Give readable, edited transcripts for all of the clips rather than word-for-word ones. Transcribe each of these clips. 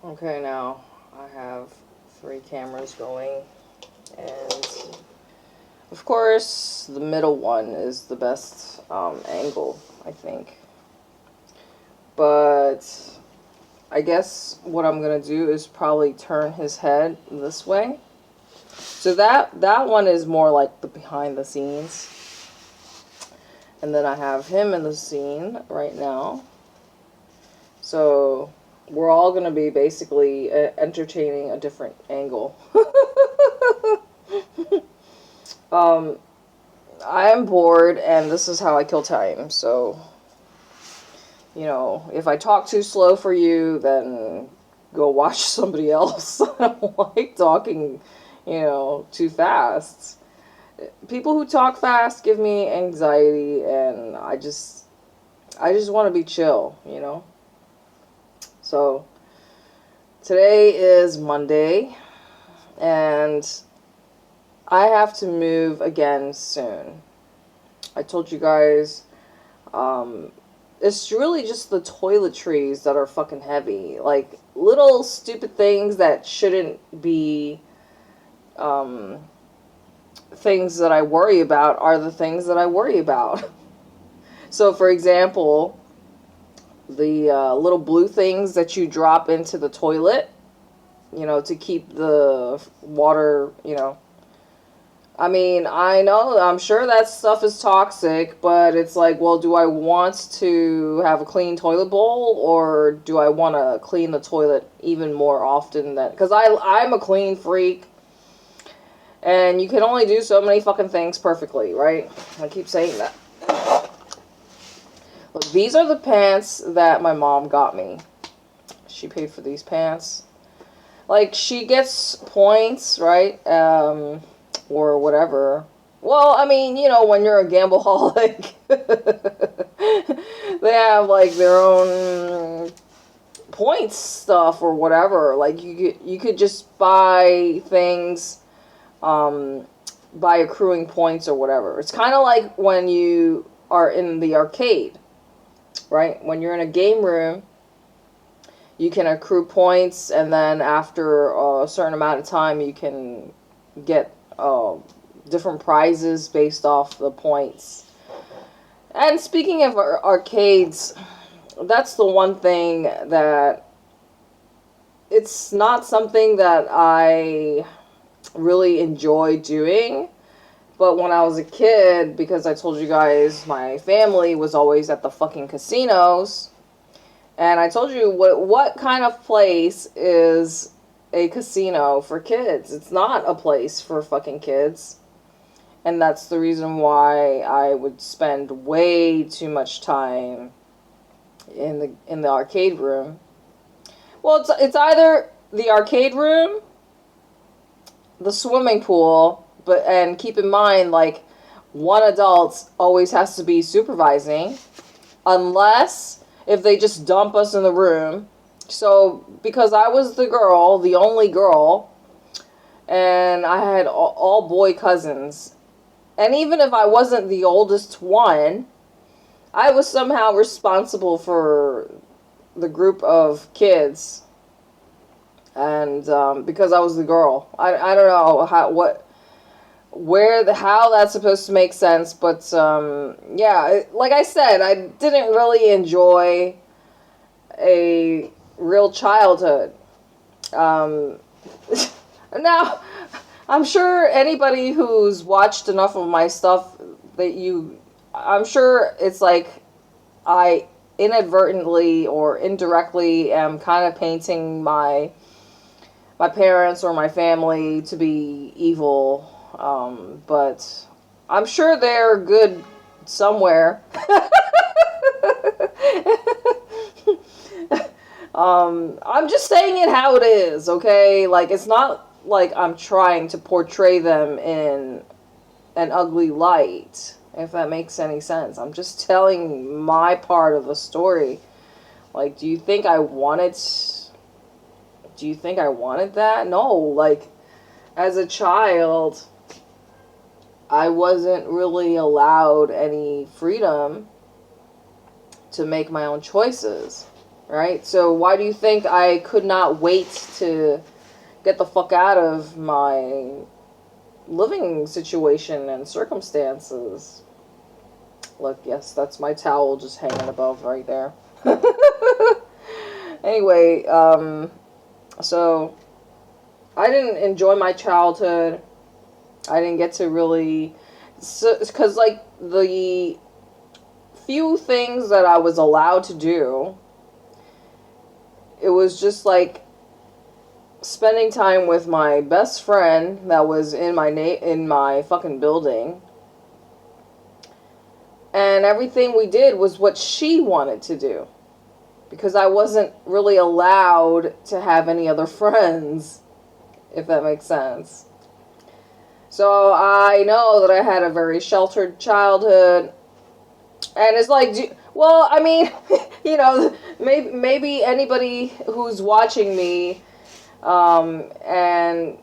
Okay, now I have 3 cameras going, and of course the middle one is the best angle, I think. But I guess what I'm gonna do is probably turn his head this way. So that one is more like the behind the scenes. And then I have him in the scene right now. So we're all going to be basically entertaining a different angle. I am bored, and this is how I kill time. So, you know, if I talk too slow for you, then go watch somebody else. I don't like talking, too fast. People who talk fast give me anxiety, and I just want to be chill, So, today is Monday, and I have to move again soon. I told you guys, it's really just the toiletries that are fucking heavy. Like, little stupid things that shouldn't be, things that I worry about are the things that I worry about. So, for example, the little blue things that you drop into the toilet, to keep the water, I mean, I'm sure that stuff is toxic, but it's like, well, do I want to have a clean toilet bowl, or do I want to clean the toilet even more often than, because I'm a clean freak, and you can only do so many fucking things perfectly, right? I keep saying that. Look, these are the pants that my mom got me. She paid for these pants. Like, she gets points, right? Or whatever. Well, I mean, when you're a gambleaholic, they have, like, their own points stuff or whatever. Like, you could just buy things, by accruing points or whatever. It's kind of like when you are in the arcade, right? When you're in a game room, you can accrue points, and then after a certain amount of time, you can get different prizes based off the points. And speaking of arcades, that's the one thing that it's not something that I really enjoy doing. But when I was a kid, because I told you guys my family was always at the fucking casinos, and I told you what kind of place is a casino for kids. It's not a place for fucking kids. And that's the reason why I would spend way too much time in the arcade room. Well, it's either the arcade room, the swimming pool, and keep in mind, like, one adult always has to be supervising, unless if they just dump us in the room. So, because I was the girl, the only girl, and I had all boy cousins, and even if I wasn't the oldest one, I was somehow responsible for the group of kids. And because I was the girl, I don't know how that's supposed to make sense, but yeah, like I said, I didn't really enjoy a real childhood. Now, I'm sure anybody who's watched enough of my stuff I'm sure it's like I inadvertently or indirectly am kind of painting my parents or my family to be evil, but I'm sure they're good somewhere. I'm just saying it how it is, okay? Like, it's not like I'm trying to portray them in an ugly light, if that makes any sense. I'm just telling my part of the story. Like, do you think I wanted that? No, like, as a child, I wasn't really allowed any freedom to make my own choices. right? So why do you think I could not wait to get the fuck out of my living situation and circumstances? Look, yes, that's my towel just hanging above right there. Anyway, so I didn't enjoy my childhood. I didn't get to really, because like the few things that I was allowed to do, it was just like spending time with my best friend that was in my fucking building, and everything we did was what she wanted to do, because I wasn't really allowed to have any other friends, if that makes sense. So I know that I had a very sheltered childhood, and it's like, well, I mean, you know, maybe anybody who's watching me, and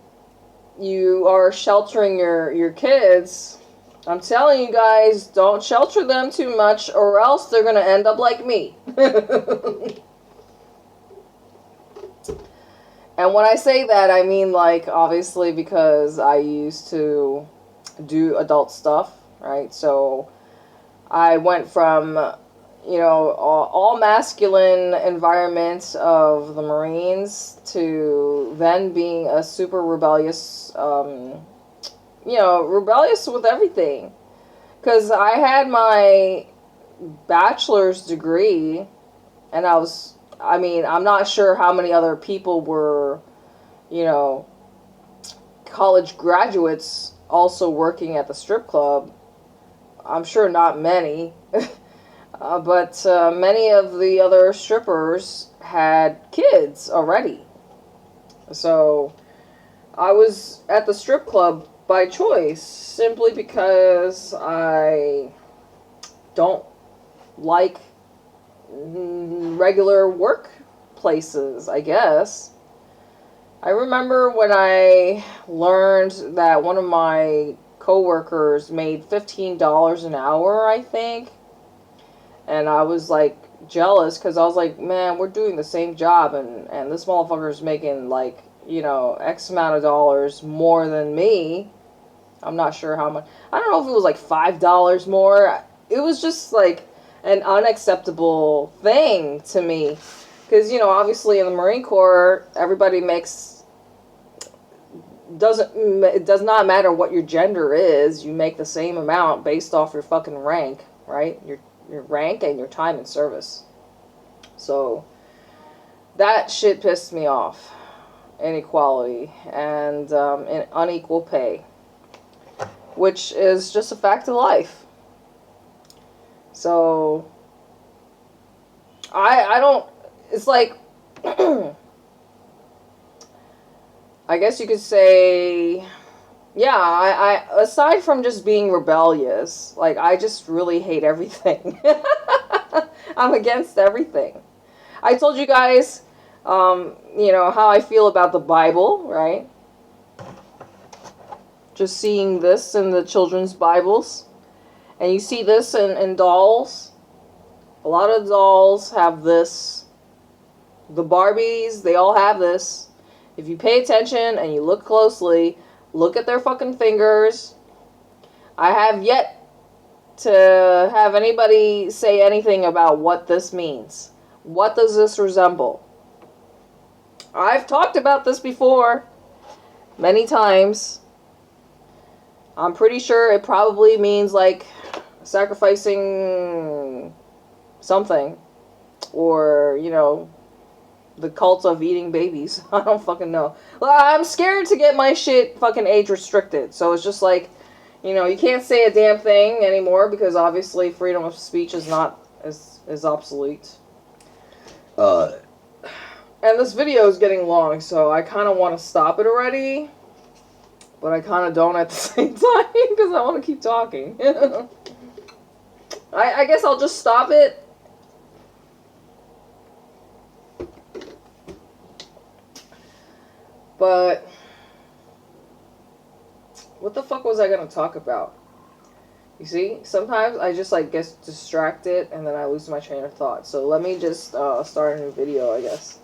you are sheltering your kids, I'm telling you guys, don't shelter them too much, or else they're gonna end up like me. And when I say that, I mean, like, obviously, because I used to do adult stuff, right? So I went from, you know, all masculine environment of the Marines to then being a super rebellious, you know, rebellious with everything. Because I had my bachelor's degree, and I mean, I'm not sure how many other people were, you know, college graduates also working at the strip club. I'm sure not many. But many of the other strippers had kids already. So I was at the strip club by choice, simply because I don't like regular work places, I guess. I remember when I learned that one of my coworkers made $15 an hour, I think. And I was like jealous, because I was like, man, we're doing the same job, and this motherfucker's making like, you know, X amount of dollars more than me. I'm not sure how much. I don't know if it was like $5 more. It was just like an unacceptable thing to me. Because, you know, obviously in the Marine Corps, everybody makes, it does not matter what your gender is, you make the same amount based off your fucking rank, right? Your rank and your time in service. So that shit pissed me off. Inequality and unequal pay, which is just a fact of life. So I don't, it's like, I guess you could say, yeah, I aside from just being rebellious, like, I just really hate everything. I'm against everything. I told you guys, you know, how I feel about the Bible, right? Just seeing this in the children's Bibles. And you see this in dolls. A lot of dolls have this. The Barbies, they all have this. If you pay attention and you look closely, look at their fucking fingers. I have yet to have anybody say anything about what this means. What does this resemble? I've talked about this before many times. I'm pretty sure it probably means like sacrificing something, or, you know, the cult of eating babies. I don't fucking know. Well, I'm scared to get my shit fucking age restricted, so it's just like, you know, you can't say a damn thing anymore, because obviously freedom of speech is not is obsolete. And this video is getting long, so I kind of want to stop it already, but I kind of don't at the same time, because I want to keep talking. I guess I'll just stop it. But what the fuck was I going to talk about? You see, sometimes I just like get distracted and then I lose my train of thought. So let me just start a new video, I guess.